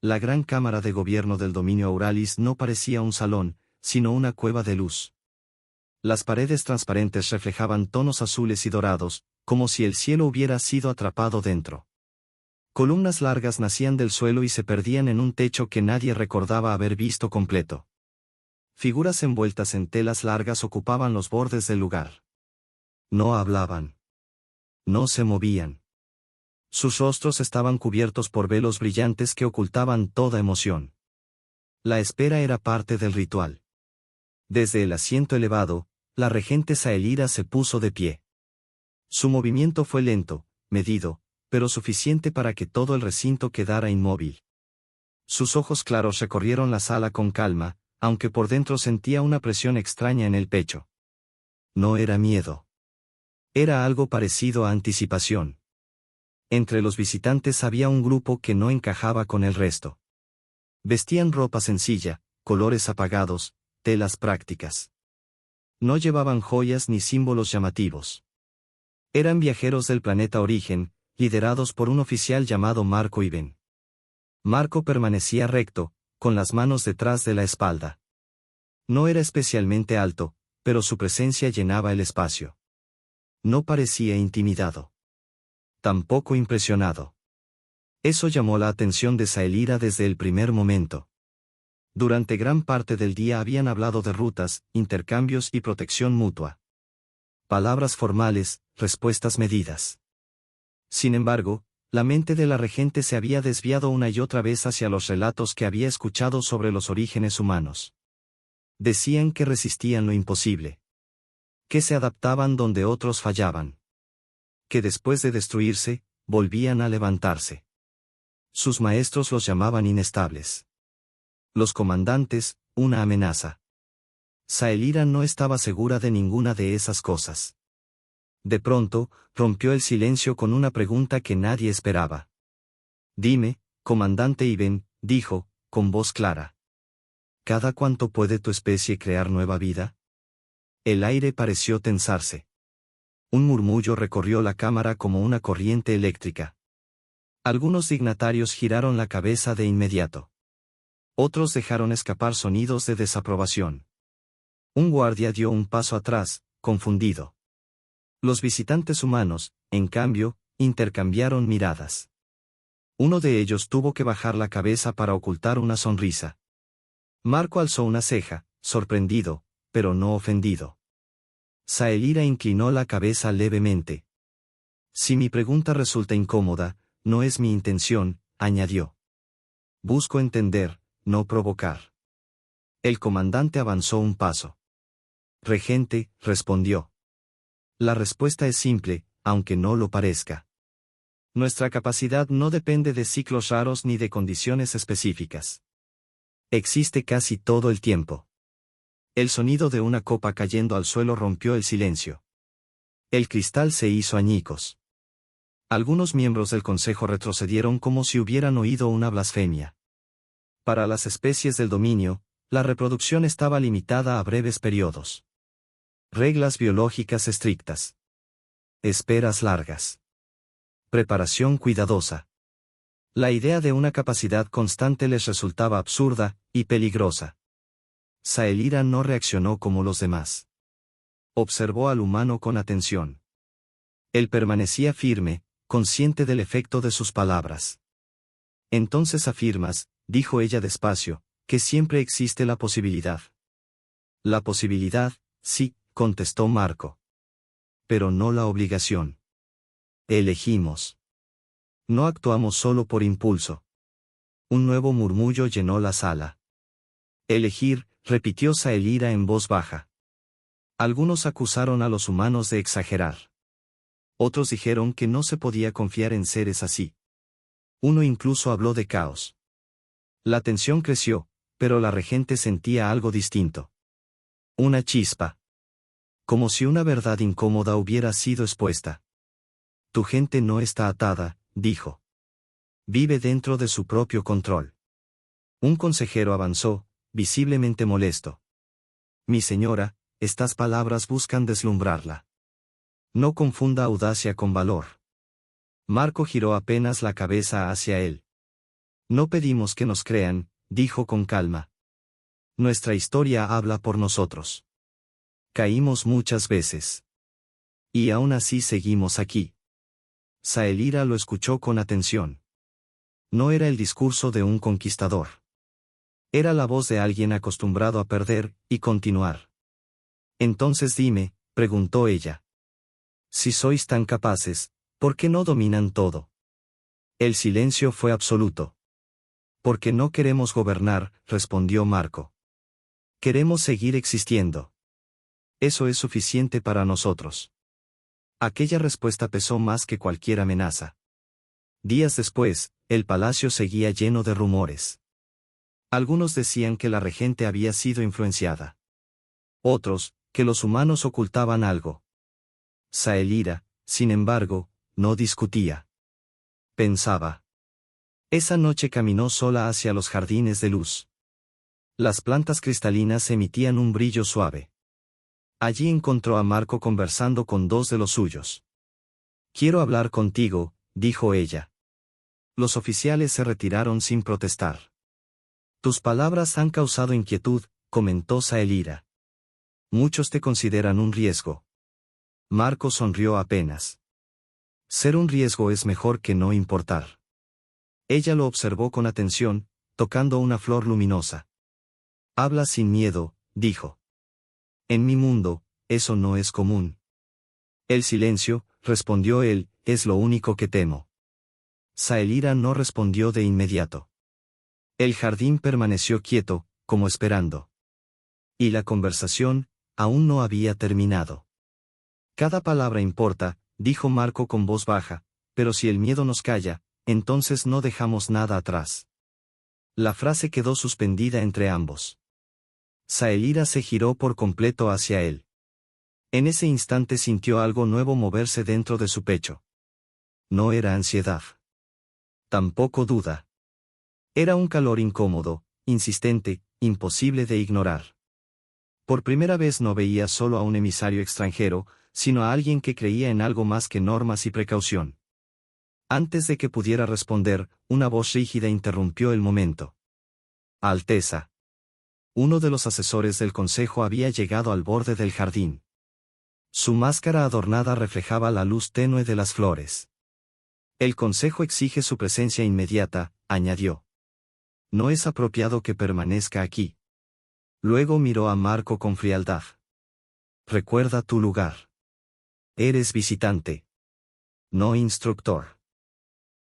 La gran cámara de gobierno del dominio Auralis no parecía un salón, sino una cueva de luz. Las paredes transparentes reflejaban tonos azules y dorados, como si el cielo hubiera sido atrapado dentro. Columnas largas nacían del suelo y se perdían en un techo que nadie recordaba haber visto completo. Figuras envueltas en telas largas ocupaban los bordes del lugar. No hablaban. No se movían. Sus rostros estaban cubiertos por velos brillantes que ocultaban toda emoción. La espera era parte del ritual. Desde el asiento elevado, la regente Saelira se puso de pie. Su movimiento fue lento, medido, pero suficiente para que todo el recinto quedara inmóvil. Sus ojos claros recorrieron la sala con calma, aunque por dentro sentía una presión extraña en el pecho. No era miedo. Era algo parecido a anticipación. Entre los visitantes había un grupo que no encajaba con el resto. Vestían ropa sencilla, colores apagados, telas prácticas. No llevaban joyas ni símbolos llamativos. Eran viajeros del planeta Origen, liderados por un oficial llamado Marco Iben. Marco permanecía recto, con las manos detrás de la espalda. No era especialmente alto, pero su presencia llenaba el espacio. No parecía intimidado. Tampoco impresionado. Eso llamó la atención de Saelira desde el primer momento. Durante gran parte del día habían hablado de rutas, intercambios y protección mutua. Palabras formales, respuestas medidas. Sin embargo, la mente de la regente se había desviado una y otra vez hacia los relatos que había escuchado sobre los orígenes humanos. Decían que resistían lo imposible. Que se adaptaban donde otros fallaban. Que después de destruirse, volvían a levantarse. Sus maestros los llamaban inestables. Los comandantes, una amenaza. Saelira no estaba segura de ninguna de esas cosas. De pronto, rompió el silencio con una pregunta que nadie esperaba. Dime, comandante Iben, dijo, con voz clara. ¿Cada cuánto puede tu especie crear nueva vida? El aire pareció tensarse. Un murmullo recorrió la cámara como una corriente eléctrica. Algunos dignatarios giraron la cabeza de inmediato. Otros dejaron escapar sonidos de desaprobación. Un guardia dio un paso atrás, confundido. Los visitantes humanos, en cambio, intercambiaron miradas. Uno de ellos tuvo que bajar la cabeza para ocultar una sonrisa. Marco alzó una ceja, sorprendido, pero no ofendido. Saelira inclinó la cabeza levemente. Si mi pregunta resulta incómoda, no es mi intención, añadió. Busco entender, no provocar. El comandante avanzó un paso. Regente, respondió. La respuesta es simple, aunque no lo parezca. Nuestra capacidad no depende de ciclos raros ni de condiciones específicas. Existe casi todo el tiempo. El sonido de una copa cayendo al suelo rompió el silencio. El cristal se hizo añicos. Algunos miembros del consejo retrocedieron como si hubieran oído una blasfemia. Para las especies del dominio, la reproducción estaba limitada a breves periodos. Reglas biológicas estrictas. Esperas largas. Preparación cuidadosa. La idea de una capacidad constante les resultaba absurda y peligrosa. Saelira no reaccionó como los demás. Observó al humano con atención. Él permanecía firme, consciente del efecto de sus palabras. Entonces afirmas, dijo ella despacio, que siempre existe la posibilidad. La posibilidad, sí, contestó Marco. Pero no la obligación. Elegimos. No actuamos solo por impulso. Un nuevo murmullo llenó la sala. Elegir, repitió Saelira en voz baja. Algunos acusaron a los humanos de exagerar. Otros dijeron que no se podía confiar en seres así. Uno incluso habló de caos. La tensión creció, pero la regente sentía algo distinto. Una chispa. Como si una verdad incómoda hubiera sido expuesta. Tu gente no está atada, dijo. Vive dentro de su propio control. Un consejero avanzó, visiblemente molesto. Mi señora, estas palabras buscan deslumbrarla. No confunda audacia con valor. Marco giró apenas la cabeza hacia él. No pedimos que nos crean, dijo con calma. Nuestra historia habla por nosotros. Caímos muchas veces. Y aún así seguimos aquí. Saelira lo escuchó con atención. No era el discurso de un conquistador. Era la voz de alguien acostumbrado a perder y continuar. Entonces dime, preguntó ella. Si sois tan capaces, ¿por qué no dominan todo? El silencio fue absoluto. Porque no queremos gobernar, respondió Marco. Queremos seguir existiendo. Eso es suficiente para nosotros. Aquella respuesta pesó más que cualquier amenaza. Días después, el palacio seguía lleno de rumores. Algunos decían que la regente había sido influenciada. Otros, que los humanos ocultaban algo. Saelira, sin embargo, no discutía. Pensaba. Esa noche caminó sola hacia los jardines de luz. Las plantas cristalinas emitían un brillo suave. Allí encontró a Marco conversando con dos de los suyos. Quiero hablar contigo, dijo ella. Los oficiales se retiraron sin protestar. Tus palabras han causado inquietud, comentó Saelira. Muchos te consideran un riesgo. Marco sonrió apenas. Ser un riesgo es mejor que no importar. Ella lo observó con atención, tocando una flor luminosa. Habla sin miedo, dijo. En mi mundo, eso no es común. El silencio, respondió él, es lo único que temo. Saelira no respondió de inmediato. El jardín permaneció quieto, como esperando. Y la conversación, aún no había terminado. Cada palabra importa, dijo Marco con voz baja, pero si el miedo nos calla, entonces no dejamos nada atrás. La frase quedó suspendida entre ambos. Saelira se giró por completo hacia él. En ese instante sintió algo nuevo moverse dentro de su pecho. No era ansiedad. Tampoco duda. Era un calor incómodo, insistente, imposible de ignorar. Por primera vez no veía solo a un emisario extranjero, sino a alguien que creía en algo más que normas y precaución. Antes de que pudiera responder, una voz rígida interrumpió el momento. Alteza. Uno de los asesores del consejo había llegado al borde del jardín. Su máscara adornada reflejaba la luz tenue de las flores. El consejo exige su presencia inmediata, añadió. No es apropiado que permanezca aquí. Luego miró a Marco con frialdad. Recuerda tu lugar. Eres visitante. No instructor.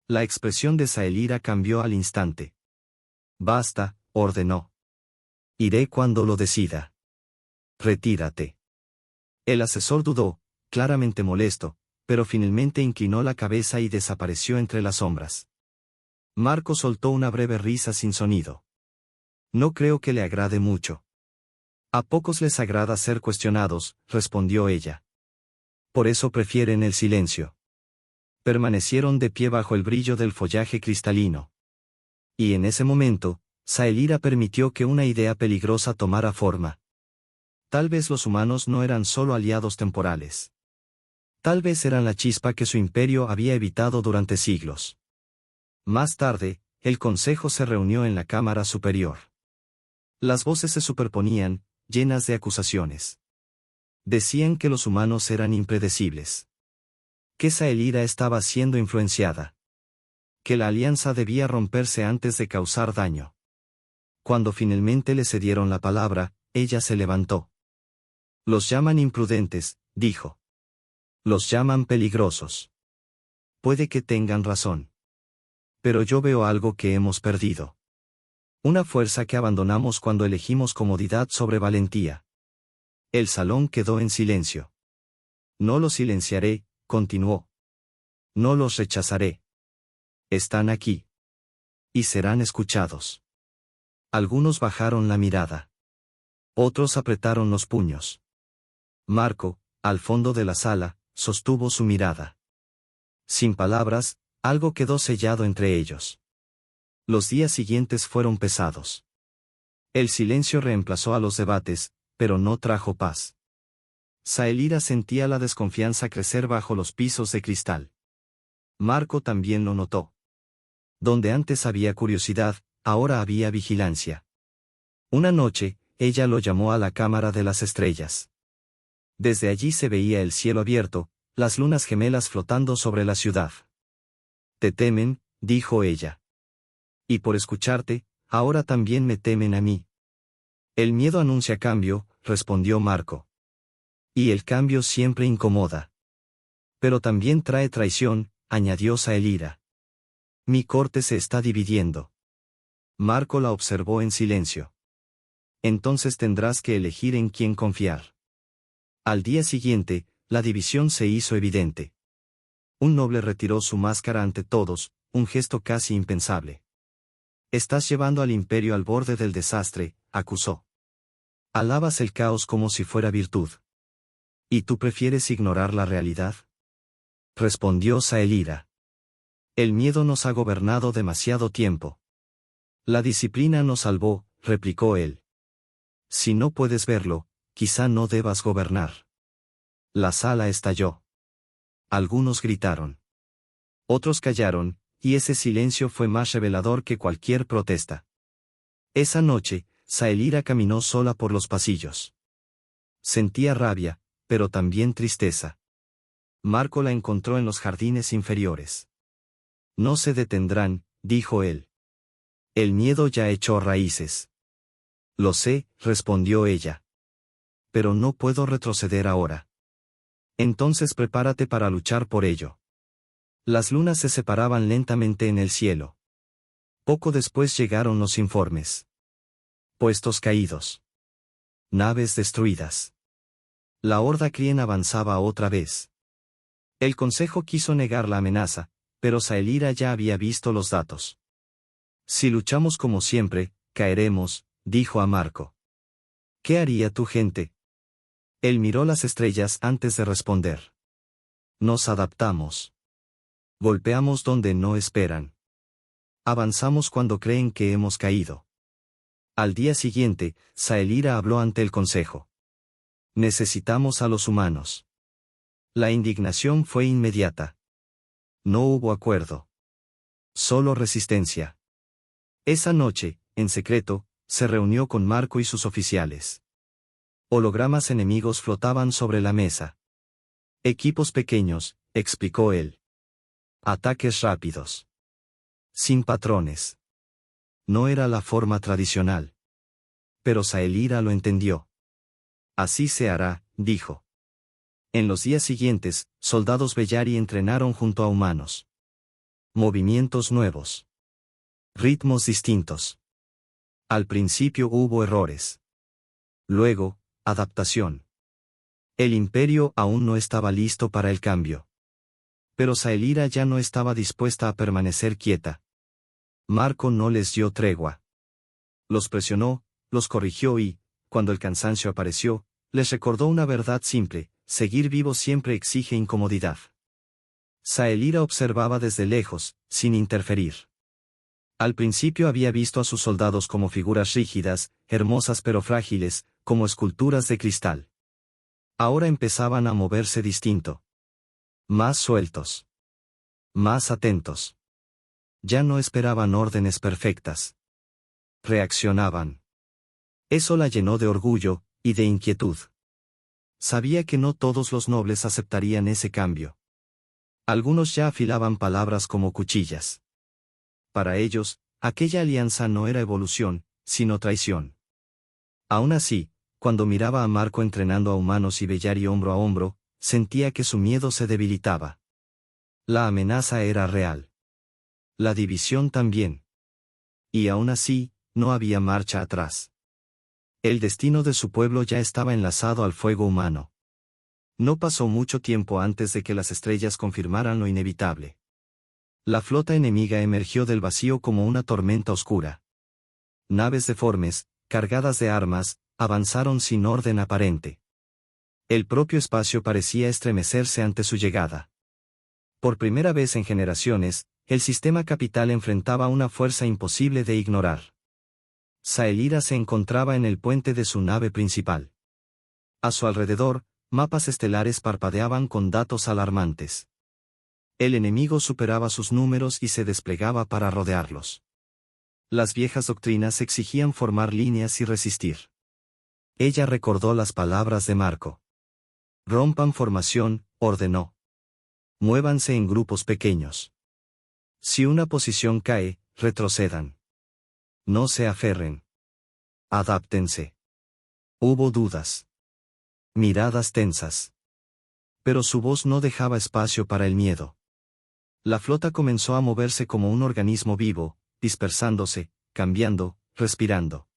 La expresión de Saelira cambió al instante. Basta, ordenó. Iré cuando lo decida. Retírate. El asesor dudó, claramente molesto, pero finalmente inclinó la cabeza y desapareció entre las sombras. Marco soltó una breve risa sin sonido. No creo que le agrade mucho. A pocos les agrada ser cuestionados, respondió ella. Por eso prefieren el silencio. Permanecieron de pie bajo el brillo del follaje cristalino. Y en ese momento, Saelira permitió que una idea peligrosa tomara forma. Tal vez los humanos no eran solo aliados temporales. Tal vez eran la chispa que su imperio había evitado durante siglos. Más tarde, el consejo se reunió en la cámara superior. Las voces se superponían, llenas de acusaciones. Decían que los humanos eran impredecibles. Que Saelira estaba siendo influenciada. Que la alianza debía romperse antes de causar daño. Cuando finalmente le cedieron la palabra, ella se levantó. Los llaman imprudentes, dijo. Los llaman peligrosos. Puede que tengan razón. Pero yo veo algo que hemos perdido. Una fuerza que abandonamos cuando elegimos comodidad sobre valentía. El salón quedó en silencio. No los silenciaré, continuó. No los rechazaré. Están aquí. Y serán escuchados. Algunos bajaron la mirada. Otros apretaron los puños. Marco, al fondo de la sala, sostuvo su mirada. Sin palabras, algo quedó sellado entre ellos. Los días siguientes fueron pesados. El silencio reemplazó a los debates, pero no trajo paz. Saelira sentía la desconfianza crecer bajo los pisos de cristal. Marco también lo notó. Donde antes había curiosidad, ahora había vigilancia. Una noche, ella lo llamó a la cámara de las estrellas. Desde allí se veía el cielo abierto, las lunas gemelas flotando sobre la ciudad. «Te temen», dijo ella. «Y por escucharte, ahora también me temen a mí». «El miedo anuncia cambio», respondió Marco. «Y el cambio siempre incomoda. Pero también trae traición», añadió Saelira. «Mi corte se está dividiendo». Marco la observó en silencio. «Entonces tendrás que elegir en quién confiar». Al día siguiente, la división se hizo evidente. Un noble retiró su máscara ante todos, un gesto casi impensable. «Estás llevando al imperio al borde del desastre», acusó. «Alabas el caos como si fuera virtud. ¿Y tú prefieres ignorar la realidad?», respondió Saelira. «El miedo nos ha gobernado demasiado tiempo». «La disciplina nos salvó», replicó él. «Si no puedes verlo, quizá no debas gobernar». La sala estalló. Algunos gritaron. Otros callaron, y ese silencio fue más revelador que cualquier protesta. Esa noche, Saelira caminó sola por los pasillos. Sentía rabia, pero también tristeza. Marco la encontró en los jardines inferiores. «No se detendrán», dijo él. «El miedo ya echó raíces». «Lo sé», respondió ella. «Pero no puedo retroceder ahora». «Entonces prepárate para luchar por ello». Las lunas se separaban lentamente en el cielo. Poco después llegaron los informes. Puestos caídos. Naves destruidas. La horda Krien avanzaba otra vez. El consejo quiso negar la amenaza, pero Saelira ya había visto los datos. «Si luchamos como siempre, caeremos», dijo a Marco. «¿Qué haría tu gente?». Él miró las estrellas antes de responder. «Nos adaptamos. Golpeamos donde no esperan. Avanzamos cuando creen que hemos caído». Al día siguiente, Saelira habló ante el consejo. «Necesitamos a los humanos». La indignación fue inmediata. No hubo acuerdo. Solo resistencia. Esa noche, en secreto, se reunió con Marco y sus oficiales. Hologramas enemigos flotaban sobre la mesa. «Equipos pequeños», explicó él. «Ataques rápidos. Sin patrones». No era la forma tradicional. Pero Saelira lo entendió. «Así se hará», dijo. En los días siguientes, soldados Bellari entrenaron junto a humanos. Movimientos nuevos. Ritmos distintos. Al principio hubo errores. Luego, adaptación. El imperio aún no estaba listo para el cambio. Pero Saelira ya no estaba dispuesta a permanecer quieta. Marco no les dio tregua. Los presionó, los corrigió y, cuando el cansancio apareció, les recordó una verdad simple: seguir vivo siempre exige incomodidad. Saelira observaba desde lejos, sin interferir. Al principio había visto a sus soldados como figuras rígidas, hermosas pero frágiles, como esculturas de cristal. Ahora empezaban a moverse distinto. Más sueltos. Más atentos. Ya no esperaban órdenes perfectas. Reaccionaban. Eso la llenó de orgullo, y de inquietud. Sabía que no todos los nobles aceptarían ese cambio. Algunos ya afilaban palabras como cuchillas. Para ellos, aquella alianza no era evolución, sino traición. Aún así, cuando miraba a Marco entrenando a humanos y Bellari hombro a hombro, sentía que su miedo se debilitaba. La amenaza era real. La división también. Y aún así, no había marcha atrás. El destino de su pueblo ya estaba enlazado al fuego humano. No pasó mucho tiempo antes de que las estrellas confirmaran lo inevitable. La flota enemiga emergió del vacío como una tormenta oscura. Naves deformes, cargadas de armas, avanzaron sin orden aparente. El propio espacio parecía estremecerse ante su llegada. Por primera vez en generaciones, el sistema capital enfrentaba una fuerza imposible de ignorar. Saelira se encontraba en el puente de su nave principal. A su alrededor, mapas estelares parpadeaban con datos alarmantes. El enemigo superaba sus números y se desplegaba para rodearlos. Las viejas doctrinas exigían formar líneas y resistir. Ella recordó las palabras de Marco. Rompan formación, ordenó. Muévanse en grupos pequeños. Si una posición cae, retrocedan. No se aferren. Adáptense. Hubo dudas. Miradas tensas. Pero su voz no dejaba espacio para el miedo. La flota comenzó a moverse como un organismo vivo, dispersándose, cambiando, respirando.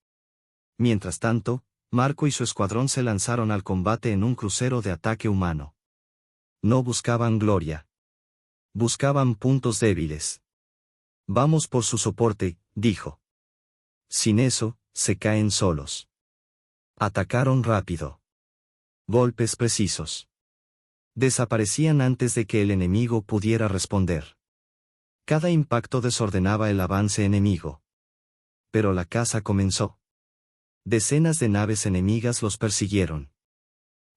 Mientras tanto, Marco y su escuadrón se lanzaron al combate en un crucero de ataque humano. No buscaban gloria. Buscaban puntos débiles. Vamos por su soporte, dijo. Sin eso, se caen solos. Atacaron rápido. Golpes precisos. Desaparecían antes de que el enemigo pudiera responder. Cada impacto desordenaba el avance enemigo. Pero la caza comenzó. Decenas de naves enemigas los persiguieron.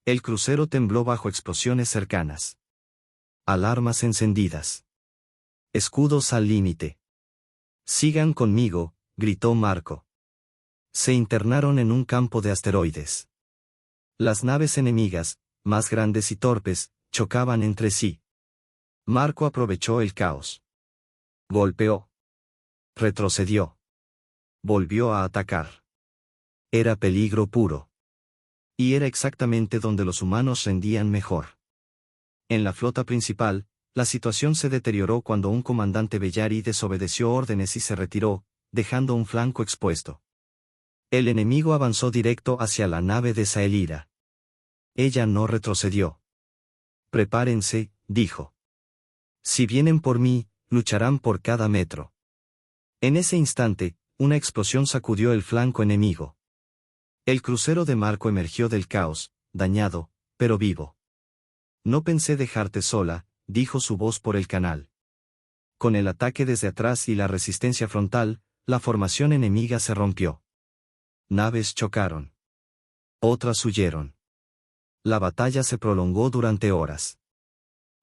El crucero tembló bajo explosiones cercanas. Alarmas encendidas. Escudos al límite. Sigan conmigo, gritó Marco. Se internaron en un campo de asteroides. Las naves enemigas, más grandes y torpes, chocaban entre sí. Marco aprovechó el caos. Golpeó. Retrocedió. Volvió a atacar. Era peligro puro. Y era exactamente donde los humanos rendían mejor. En la flota principal, la situación se deterioró cuando un comandante Bellari desobedeció órdenes y se retiró, dejando un flanco expuesto. El enemigo avanzó directo hacia la nave de Saelira. Ella no retrocedió. Prepárense, dijo. Si vienen por mí, lucharán por cada metro. En ese instante, una explosión sacudió el flanco enemigo. El crucero de Marco emergió del caos, dañado, pero vivo. No pensé dejarte sola, dijo su voz por el canal. Con el ataque desde atrás y la resistencia frontal, la formación enemiga se rompió. Naves chocaron. Otras huyeron. La batalla se prolongó durante horas.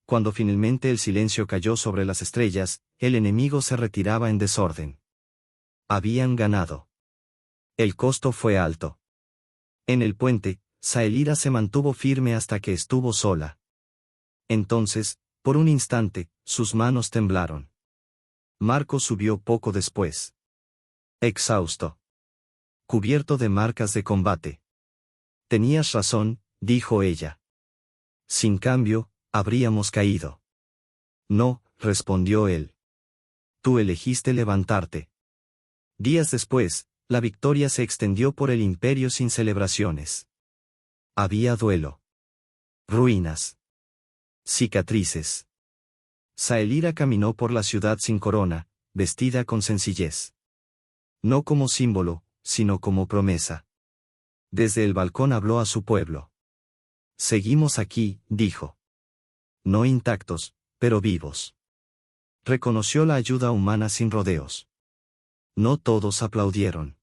Cuando finalmente el silencio cayó sobre las estrellas, el enemigo se retiraba en desorden. Habían ganado. El costo fue alto. En el puente, Saelira se mantuvo firme hasta que estuvo sola. Entonces, por un instante, sus manos temblaron. Marco subió poco después. Exhausto. Cubierto de marcas de combate. Tenías razón, dijo ella. Sin cambio, habríamos caído. No, respondió él. Tú elegiste levantarte. Días después, la victoria se extendió por el imperio sin celebraciones. Había duelo. Ruinas. Cicatrices. Saelira caminó por la ciudad sin corona, vestida con sencillez. No como símbolo, sino como promesa. Desde el balcón habló a su pueblo. Seguimos aquí, dijo. No intactos, pero vivos. Reconoció la ayuda humana sin rodeos. No todos aplaudieron.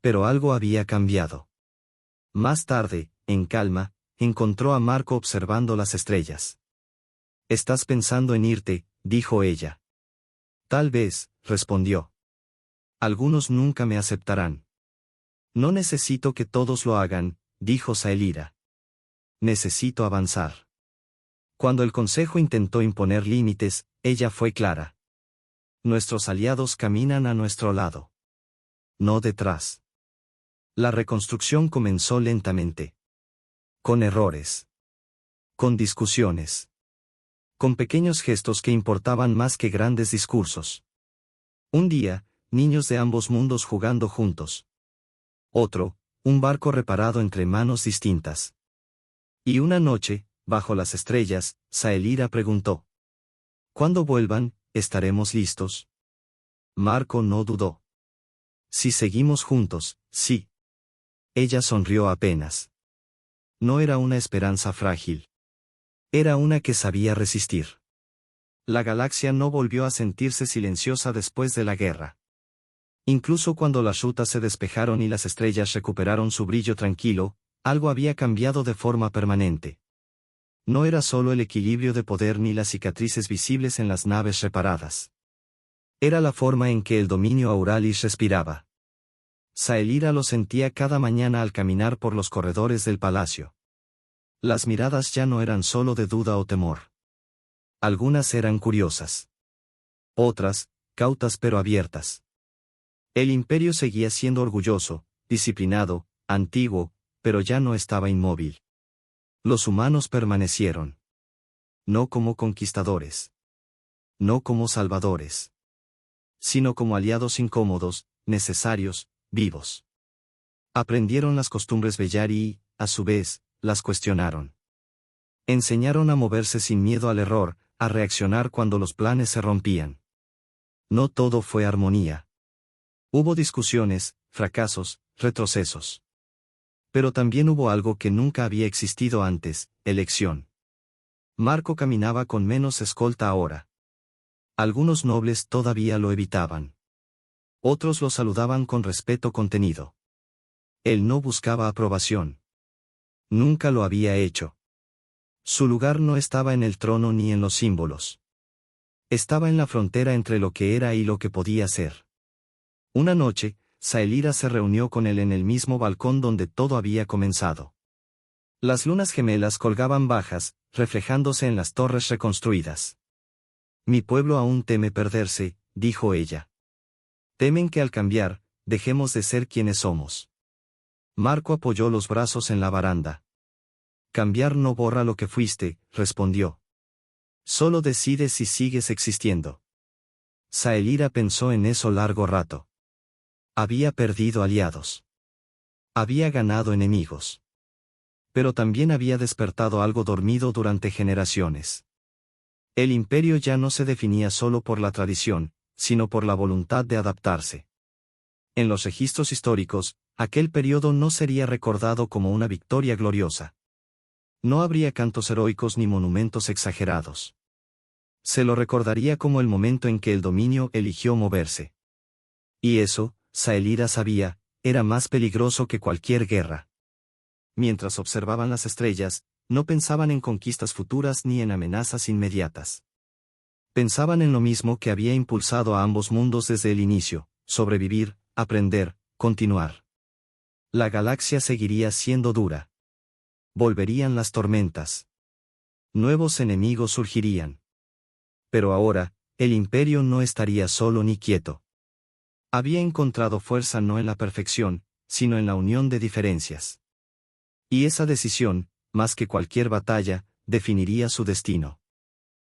Pero algo había cambiado. Más tarde, en calma, encontró a Marco observando las estrellas. Estás pensando en irte, dijo ella. Tal vez, respondió. Algunos nunca me aceptarán. No necesito que todos lo hagan, dijo Saelira. Necesito avanzar. Cuando el Consejo intentó imponer límites, ella fue clara. Nuestros aliados caminan a nuestro lado. No detrás. La reconstrucción comenzó lentamente. Con errores. Con discusiones. Con pequeños gestos que importaban más que grandes discursos. Un día, niños de ambos mundos jugando juntos. Otro, un barco reparado entre manos distintas. Y una noche, bajo las estrellas, Saelira preguntó. Cuando vuelvan, ¿estaremos listos? Marco no dudó. Si seguimos juntos, sí. Ella sonrió apenas. No era una esperanza frágil. Era una que sabía resistir. La galaxia no volvió a sentirse silenciosa después de la guerra. Incluso cuando las rutas se despejaron y las estrellas recuperaron su brillo tranquilo, algo había cambiado de forma permanente. No era solo el equilibrio de poder ni las cicatrices visibles en las naves reparadas. Era la forma en que el dominio Auralis respiraba. Saelira lo sentía cada mañana al caminar por los corredores del palacio. Las miradas ya no eran solo de duda o temor. Algunas eran curiosas. Otras, cautas pero abiertas. El imperio seguía siendo orgulloso, disciplinado, antiguo, pero ya no estaba inmóvil. Los humanos permanecieron. No como conquistadores. No como salvadores. Sino como aliados incómodos, necesarios, vivos. Aprendieron las costumbres Bellar y, a su vez, las cuestionaron. Enseñaron a moverse sin miedo al error, a reaccionar cuando los planes se rompían. No todo fue armonía. Hubo discusiones, fracasos, retrocesos. Pero también hubo algo que nunca había existido antes, elección. Marco caminaba con menos escolta ahora. Algunos nobles todavía lo evitaban. Otros lo saludaban con respeto contenido. Él no buscaba aprobación. Nunca lo había hecho. Su lugar no estaba en el trono ni en los símbolos. Estaba en la frontera entre lo que era y lo que podía ser. Una noche, Saelira se reunió con él en el mismo balcón donde todo había comenzado. Las lunas gemelas colgaban bajas, reflejándose en las torres reconstruidas. Mi pueblo aún teme perderse, dijo ella. Temen que al cambiar, dejemos de ser quienes somos. Marco apoyó los brazos en la baranda. Cambiar no borra lo que fuiste, respondió. Solo decide si sigues existiendo. Saelira pensó en eso largo rato. Había perdido aliados. Había ganado enemigos. Pero también había despertado algo dormido durante generaciones. El imperio ya no se definía solo por la tradición, sino por la voluntad de adaptarse. En los registros históricos, aquel periodo no sería recordado como una victoria gloriosa. No habría cantos heroicos ni monumentos exagerados. Se lo recordaría como el momento en que el dominio eligió moverse. Y eso, Saelira sabía, era más peligroso que cualquier guerra. Mientras observaban las estrellas, no pensaban en conquistas futuras ni en amenazas inmediatas. Pensaban en lo mismo que había impulsado a ambos mundos desde el inicio: sobrevivir, aprender, continuar. La galaxia seguiría siendo dura. Volverían las tormentas. Nuevos enemigos surgirían. Pero ahora, el imperio no estaría solo ni quieto. Había encontrado fuerza no en la perfección, sino en la unión de diferencias. Y esa decisión, más que cualquier batalla, definiría su destino.